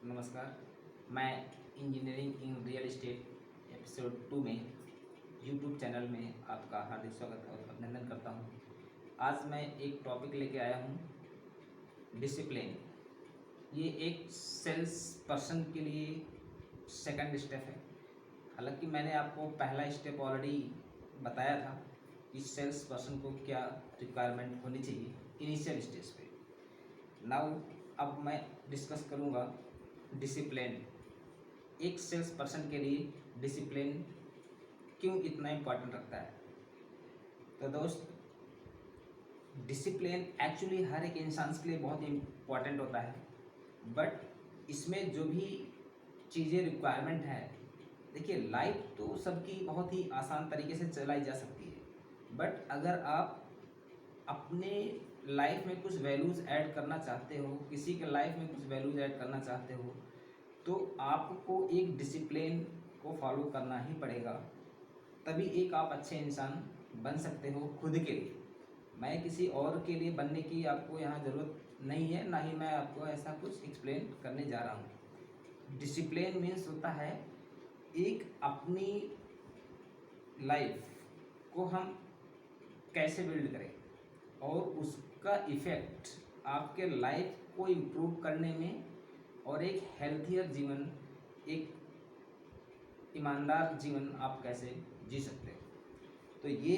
नमस्कार। मैं engineering in real estate episode 2 में यूट्यूब चैनल में आपका हार्दिक स्वागत और अभिनंदन करता हूं। आज मैं एक टॉपिक लेके आया हूं, डिसिप्लिन। ये एक सेल्स पर्सन के लिए सेकंड स्टेप है। हालांकि मैंने आपको पहला स्टेप ऑलरेडी बताया था कि सेल्स पर्सन को क्या रिक्वायरमेंट होनी चाहिए इनिशियल स्टेज पे। नाउ अब मैं डिस्कस करूँगा डिसिप्लिन। एक सेल्स पर्सन के लिए डिसिप्लिन क्यों इतना इम्पोर्टेंट रखता है। तो दोस्त, डिसिप्लिन एक्चुअली हर एक इंसान के लिए बहुत इम्पोर्टेंट होता है, बट इसमें जो भी चीज़ें रिक्वायरमेंट है, देखिए लाइफ तो सबकी बहुत ही आसान तरीके से चलाई जा सकती है, बट अगर आप अपने लाइफ में कुछ वैल्यूज़ ऐड करना चाहते हो, किसी के लाइफ में कुछ वैल्यूज़ ऐड करना चाहते हो, तो आपको एक डिसिप्लिन को फॉलो करना ही पड़ेगा। तभी एक आप अच्छे इंसान बन सकते हो खुद के लिए। मैं किसी और के लिए बनने की आपको यहाँ ज़रूरत नहीं है, ना ही मैं आपको ऐसा कुछ एक्सप्लेन करने जा रहा हूँ। डिसिप्लिन मीन्स होता है एक अपनी लाइफ को हम कैसे बिल्ड करें और उसका इफ़ेक्ट आपके लाइफ को इम्प्रूव करने में और एक हेल्थियर जीवन, एक ईमानदार जीवन आप कैसे जी सकते हो। तो ये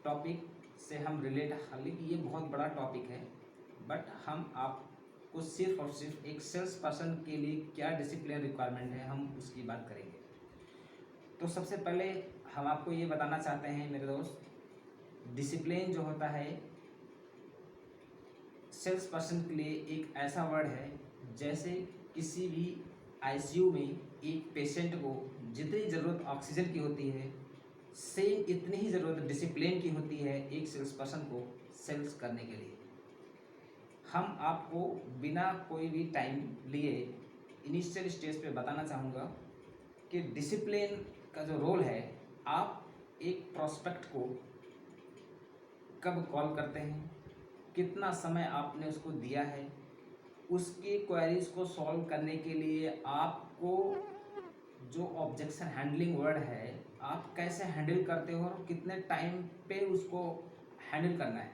टॉपिक से हम रिलेट, हालांकि ये बहुत बड़ा टॉपिक है, बट हम आपको सिर्फ और सिर्फ एक सेल्स पर्सन के लिए क्या डिसिप्लिन रिक्वायरमेंट है हम उसकी बात करेंगे। तो सबसे पहले हम आपको ये बताना चाहते हैं मेरे दोस्त, डिसिप्लिन जो होता है सेल्स पर्सन के लिए एक ऐसा वर्ड है जैसे किसी भी आईसीयू में एक पेशेंट को जितनी ज़रूरत ऑक्सीजन की होती है, सेम इतनी ही ज़रूरत डिसिप्लिन की होती है एक सेल्स पर्सन को सेल्स करने के लिए। हम आपको बिना कोई भी टाइम लिए इनिशियल स्टेज पे बताना चाहूँगा कि डिसिप्लिन का जो रोल है, आप एक प्रोस्पेक्ट को कब कॉल करते हैं, कितना समय आपने उसको दिया है, उसकी क्वेरीज को सॉल्व करने के लिए आपको जो ऑब्जेक्शन हैंडलिंग वर्ड है, आप कैसे हैंडल करते हो और कितने टाइम पे उसको हैंडल करना है,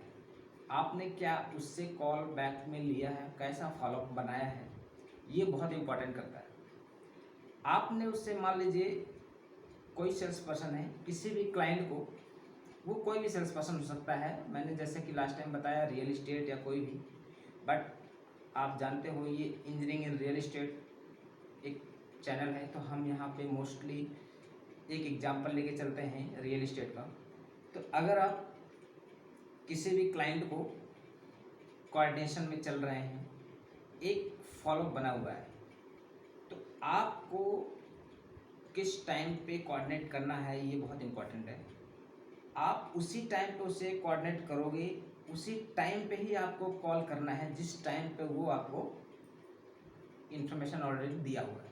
आपने क्या उससे कॉल बैक में लिया है, कैसा फॉलोअप बनाया है, ये बहुत इम्पोर्टेंट करता है। आपने उससे मान लीजिए कोई सेल्स पर्सन है, किसी भी क्लाइंट को, वो कोई भी सेल्स पर्सन हो सकता है, मैंने जैसे कि लास्ट टाइम बताया रियल इस्टेट या कोई भी, बट आप जानते हो ये इंजीनियरिंग इन रियल इस्टेट एक चैनल है, तो हम यहाँ पे मोस्टली एक एग्जांपल लेके चलते हैं रियल इस्टेट का। तो अगर आप किसी भी क्लाइंट को कोऑर्डिनेशन में चल रहे हैं, एक फॉलोअप बना हुआ है, तो आपको किस टाइम पे कोऑर्डिनेट करना है ये बहुत इम्पोर्टेंट है। आप उसी टाइम पे उसे कोऑर्डिनेट करोगे, उसी टाइम पे ही आपको कॉल करना है जिस टाइम पे वो आपको इन्फॉर्मेशन ऑलरेडी दिया हुआ है।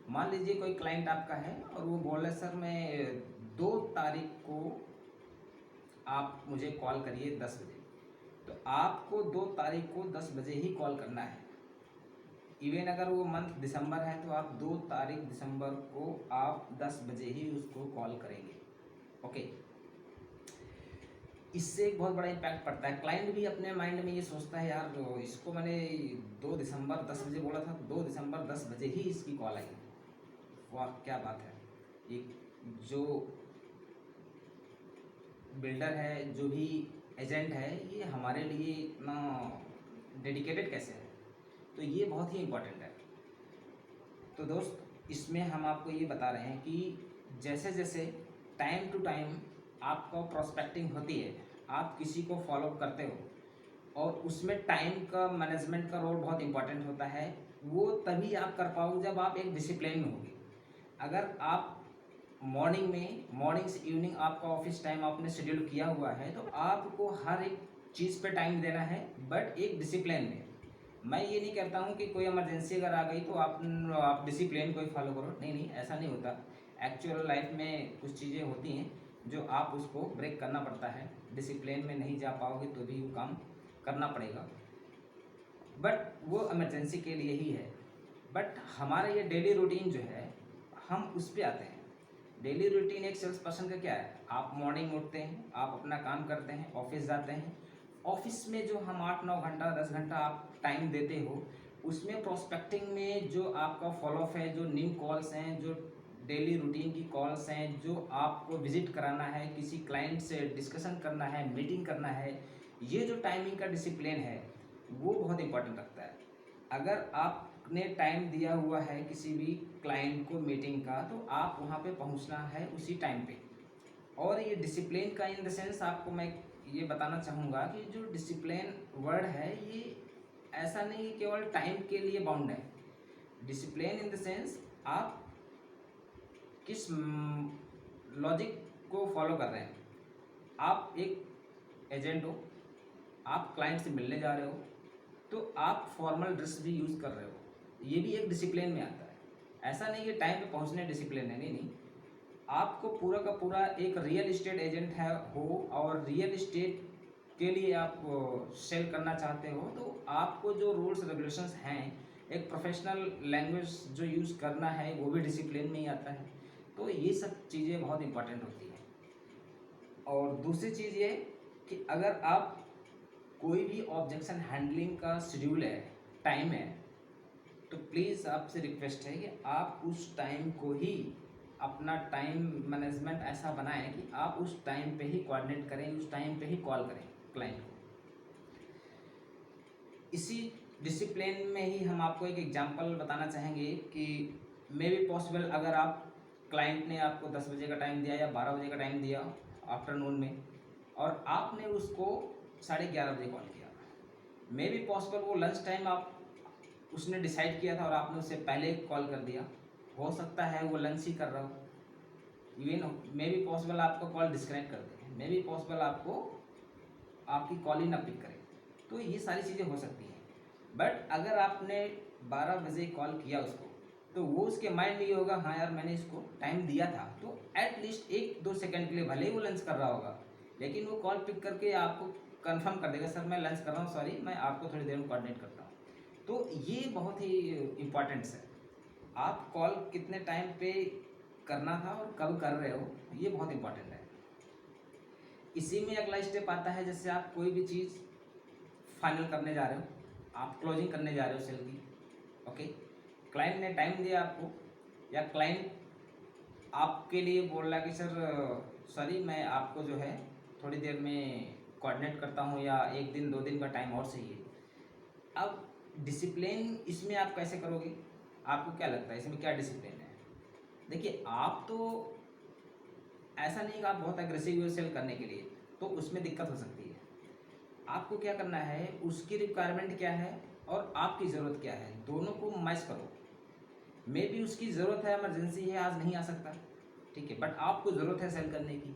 मान लीजिए कोई क्लाइंट आपका है और वो बोल रहा है सर मैं 2 तारीख को आप मुझे कॉल करिए 10 बजे, तो आपको 2 तारीख को 10 बजे ही कॉल करना है। इवन अगर वो मंथ दिसंबर है तो आप 2 तारीख दिसंबर को आप 10 बजे ही उसको कॉल करेंगे। ओके, इससे एक बहुत बड़ा इम्पैक्ट पड़ता है। क्लाइंट भी अपने माइंड में ये सोचता है यार इसको मैंने 2 दिसंबर 10 बजे बोला था, 2 दिसंबर 10 बजे ही इसकी कॉल आई। वाह क्या बात है, एक जो बिल्डर है, जो भी एजेंट है, ये हमारे लिए इतना डेडिकेटेड कैसे है। तो ये बहुत ही इम्पोर्टेंट है। तो दोस्त, इसमें हम आपको ये बता रहे हैं कि जैसे जैसे टाइम टू टाइम आपको प्रोस्पेक्टिंग होती है, आप किसी को फॉलो करते हो और उसमें टाइम का मैनेजमेंट का रोल बहुत इंपॉर्टेंट होता है। वो तभी आप कर पाओगे जब आप एक डिसिप्लिन में होगे। अगर आप मॉर्निंग से इवनिंग आपका ऑफिस टाइम आपने शेड्यूल किया हुआ है, तो आपको हर एक चीज़ पे टाइम देना है, बट एक डिसिप्लिन में। मैं ये नहीं कहता हूँ कि कोई इमरजेंसी अगर आ गई तो आप डिसिप्लिन को ही फॉलो करो, नहीं नहीं, ऐसा नहीं होता। एक्चुअल लाइफ में कुछ चीज़ें होती हैं जो आप उसको ब्रेक करना पड़ता है। डिसिप्लिन में नहीं जा पाओगे तो भी वो काम करना पड़ेगा, बट वो इमरजेंसी के लिए ही है। बट हमारा ये डेली रूटीन जो है, हम उस पे आते हैं। डेली रूटीन एक सेल्स पर्सन का क्या है, आप मॉर्निंग उठते हैं, आप अपना काम करते हैं, ऑफिस जाते हैं। ऑफिस में जो हम 8-9 घंटा 10 घंटा आप टाइम देते हो, उसमें प्रोस्पेक्टिंग में जो आपका फॉलोअप है, जो न्यू कॉल्स हैं, जो डेली रूटीन की कॉल्स हैं, जो आपको विजिट कराना है, किसी क्लाइंट से डिस्कशन करना है, मीटिंग करना है, ये जो टाइमिंग का डिसिप्लिन है वो बहुत इंपॉर्टेंट रखता है। अगर आपने टाइम दिया हुआ है किसी भी क्लाइंट को मीटिंग का, तो आप वहाँ पे पहुँचना है उसी टाइम पे। और ये डिसिप्लिन का इन द सेंस आपको मैं ये बताना चाहूँगा कि जो डिसिप्लिन वर्ड है ये ऐसा नहीं केवल टाइम के लिए बाउंड है। डिसिप्लिन इन द सेंस आप किस लॉजिक को फॉलो कर रहे हैं। आप एक एजेंट हो, आप क्लाइंट से मिलने जा रहे हो, तो आप फॉर्मल ड्रेस भी यूज़ कर रहे हो, ये भी एक डिसिप्लिन में आता है। ऐसा नहीं कि टाइम पे पहुंचने डिसिप्लिन है, नहीं नहीं। आपको पूरा का पूरा एक रियल इस्टेट एजेंट है हो और रियल इस्टेट के लिए आप सेल करना चाहते हो, तो आपको जो रूल्स रेगुलेशंस हैं, एक प्रोफेशनल लैंग्वेज जो यूज़ करना है, वो भी डिसिप्लिन में ही आता है। तो ये सब चीज़ें बहुत इंपॉर्टेंट होती हैं। और दूसरी चीज़ ये कि अगर आप कोई भी ऑब्जेक्शन हैंडलिंग का शेड्यूल है, टाइम है, तो प्लीज़ आपसे रिक्वेस्ट है कि आप उस टाइम को ही अपना टाइम मैनेजमेंट ऐसा बनाएं कि आप उस टाइम पे ही कोऑर्डिनेट करें, उस टाइम पे ही कॉल करें क्लाइंट को। इसी डिसिप्लिन में ही हम आपको एक एग्जांपल बताना चाहेंगे कि मे बी पॉसिबल, अगर आप क्लाइंट ने आपको 10 बजे का टाइम दिया या 12 बजे का टाइम दिया आफ्टरनून में, और आपने उसको 11:30 बजे कॉल किया, मे बी पॉसिबल वो लंच टाइम आप उसने डिसाइड किया था और आपने उससे पहले कॉल कर दिया। हो सकता है वो लंच ही कर रहा हो। इवन मे बी पॉसिबल आपका कॉल डिस्कनेक्ट कर दे, मे बी पॉसिबल आपको आपकी कॉल ही ना पिक करे। तो ये सारी चीज़ें हो सकती हैं। बट अगर आपने 12 बजे कॉल किया उसको, तो वो उसके माइंड में ये होगा, हाँ यार मैंने इसको टाइम दिया था, तो एटलीस्ट 1-2 सेकंड के लिए भले ही वो लंच कर रहा होगा, लेकिन वो कॉल पिक करके आपको कंफर्म कर देगा, सर मैं लंच कर रहा हूँ, सॉरी मैं आपको थोड़ी देर में कोऑर्डिनेट करता हूँ। तो ये बहुत ही इम्पॉर्टेंट है। आप कॉल कितने टाइम पे करना था और कब कर रहे हो, ये बहुत इंपॉर्टेंट है। इसी में अगला स्टेप आता है, जैसे आप कोई भी चीज़ फाइनल करने जा रहे हो, आप क्लोजिंग करने जा रहे हो सेल की, ओके। क्लाइंट ने टाइम दिया आपको, या क्लाइंट आपके लिए बोल रहा है कि सर सॉरी मैं आपको जो है थोड़ी देर में कोऑर्डिनेट करता हूँ, या 1 दिन 2 दिन का टाइम और चाहिए। अब डिसिप्लिन इसमें आप कैसे करोगे, आपको क्या लगता है इसमें क्या डिसिप्लिन है? देखिए, आप तो ऐसा नहीं कि आप बहुत एग्रेसिव हो सेल करने के लिए, तो उसमें दिक्कत हो सकती है। आपको क्या करना है, उसकी रिक्वायरमेंट क्या है और आपकी ज़रूरत क्या है, दोनों को मैच करो। मे बी उसकी ज़रूरत है, इमरजेंसी है, आज नहीं आ सकता, ठीक है, बट आपको ज़रूरत है सेल करने की,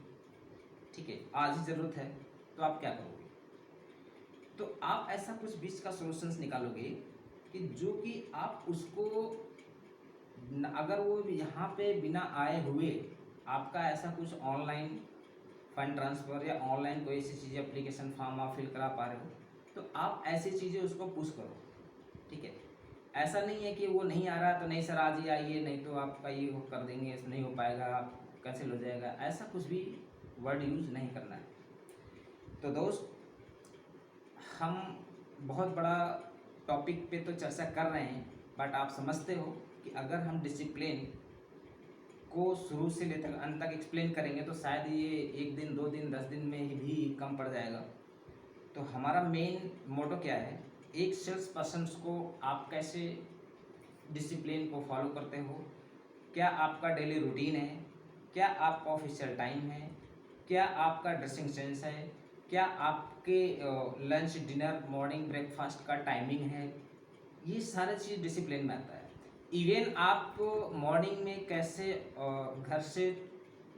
ठीक है, आज ही ज़रूरत है, तो आप क्या करोगे? तो आप ऐसा कुछ बीच का सॉल्यूशंस निकालोगे कि जो कि आप उसको अगर वो यहाँ पे बिना आए हुए आपका ऐसा कुछ ऑनलाइन फंड ट्रांसफ़र या ऑनलाइन कोई ऐसी चीज़ एप्लीकेशन फॉर्म आप फिल करा पा रहे हो, तो आप ऐसी चीज़ें उसको पुश करो, ठीक है। ऐसा नहीं है कि वो नहीं आ रहा तो नहीं सर आज ही आइए, नहीं तो आपका ये वो कर देंगे, ऐसा नहीं हो पाएगा, आप कैंसिल हो जाएगा, ऐसा कुछ भी वर्ड यूज़ नहीं करना है। तो दोस्त, हम बहुत बड़ा टॉपिक पे तो चर्चा कर रहे हैं, बट आप समझते हो कि अगर हम डिसिप्लिन को शुरू से लेकर अंत तक एक्सप्लेन करेंगे तो शायद ये 1 दिन 2 दिन 10 दिन में ही भी कम पड़ जाएगा। तो हमारा मेन मोटो क्या है, एक सेल्स पर्सन्स को आप कैसे डिसिप्लिन को फॉलो करते हो, क्या आपका डेली रूटीन है, क्या आपका ऑफिशियल टाइम है, क्या आपका ड्रेसिंग सेंस है, क्या आपके लंच डिनर मॉर्निंग ब्रेकफास्ट का टाइमिंग है, ये सारी चीज़ डिसिप्लिन में आता है। इवन आप मॉर्निंग में कैसे घर से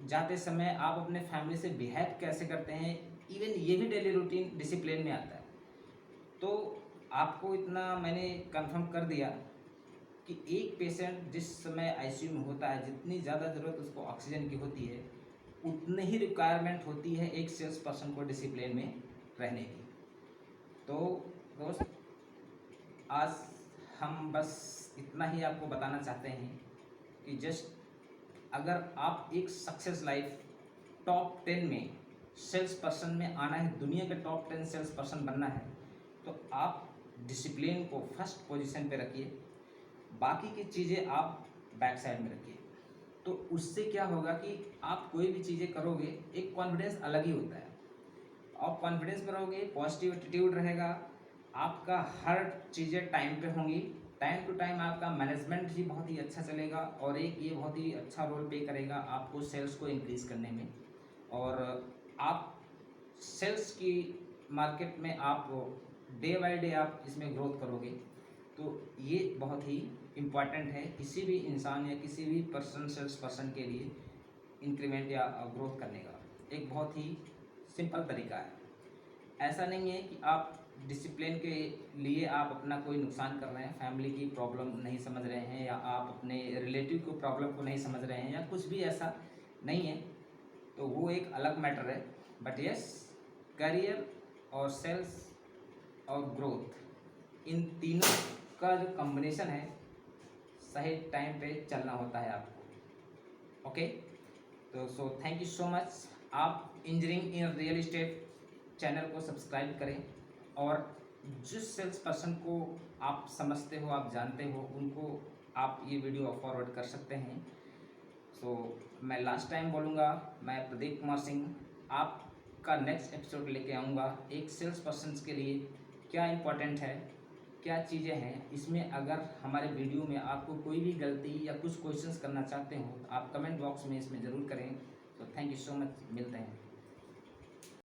जाते समय आप अपने फैमिली से बिहेव कैसे करते हैं, इवन ये भी डेली रूटीन डिसिप्लिन में आता है। तो आपको इतना मैंने कंफर्म कर दिया कि एक पेशेंट जिस समय आईसीयू में होता है, जितनी ज़्यादा ज़रूरत उसको ऑक्सीजन की होती है, उतनी ही रिक्वायरमेंट होती है एक सेल्स पर्सन को डिसिप्लिन में रहने की। तो दोस्त, आज हम बस इतना ही आपको बताना चाहते हैं कि जस्ट अगर आप एक सक्सेस लाइफ टॉप 10 में सेल्स पर्सन में आना है, दुनिया के टॉप 10 सेल्स पर्सन बनना है, तो आप डिसिप्लिन को फर्स्ट पोजीशन पे रखिए, बाकी की चीज़ें आप बैक साइड में रखिए। तो उससे क्या होगा कि आप कोई भी चीज़ें करोगे, एक कॉन्फिडेंस अलग ही होता है। आप कॉन्फिडेंस में रहोगे, पॉजिटिव एटीट्यूड रहेगा, आपका हर चीज़ें टाइम पे होंगी, टाइम टू टाइम आपका मैनेजमेंट भी बहुत ही अच्छा चलेगा, और एक ये बहुत ही अच्छा रोल प्ले करेगा आपको सेल्स को इंक्रीज़ करने में। और आप सेल्स की मार्केट में आप डे बाय डे आप इसमें ग्रोथ करोगे। तो ये बहुत ही इम्पॉर्टेंट है किसी भी इंसान या किसी भी पर्सन, सेल्स पर्सन के लिए इंक्रीमेंट या ग्रोथ करने का एक बहुत ही सिंपल तरीका है। ऐसा नहीं है कि आप डिसिप्लिन के लिए आप अपना कोई नुकसान कर रहे हैं, फैमिली की प्रॉब्लम नहीं समझ रहे हैं, या आप अपने रिलेटिव को प्रॉब्लम को नहीं समझ रहे हैं, या कुछ भी ऐसा नहीं है, तो वो एक अलग मैटर है। बट यस, करियर और सेल्स और ग्रोथ, इन तीनों का जो कॉम्बिनेशन है, सही टाइम पे चलना होता है आपको। ओके, तो so thank you so much. आप engineering in real estate channel को सब्सक्राइब करें, और जिस सेल्स पर्सन को आप समझते हो, आप जानते हो, उनको आप ये वीडियो फॉरवर्ड कर सकते हैं। सो मैं लास्ट टाइम बोलूँगा, मैं प्रदीप कुमार सिंह आपका नेक्स्ट एपिसोड लेके आऊँगा। एक सेल्स पर्सन के लिए क्या इम्पोर्टेंट है, क्या चीज़ें हैं इसमें। अगर हमारे वीडियो में आपको कोई भी गलती या कुछ क्वेश्चंस करना चाहते हो, आप कमेंट बॉक्स में इसमें ज़रूर करें। तो थैंक यू सो मच, मिलते हैं।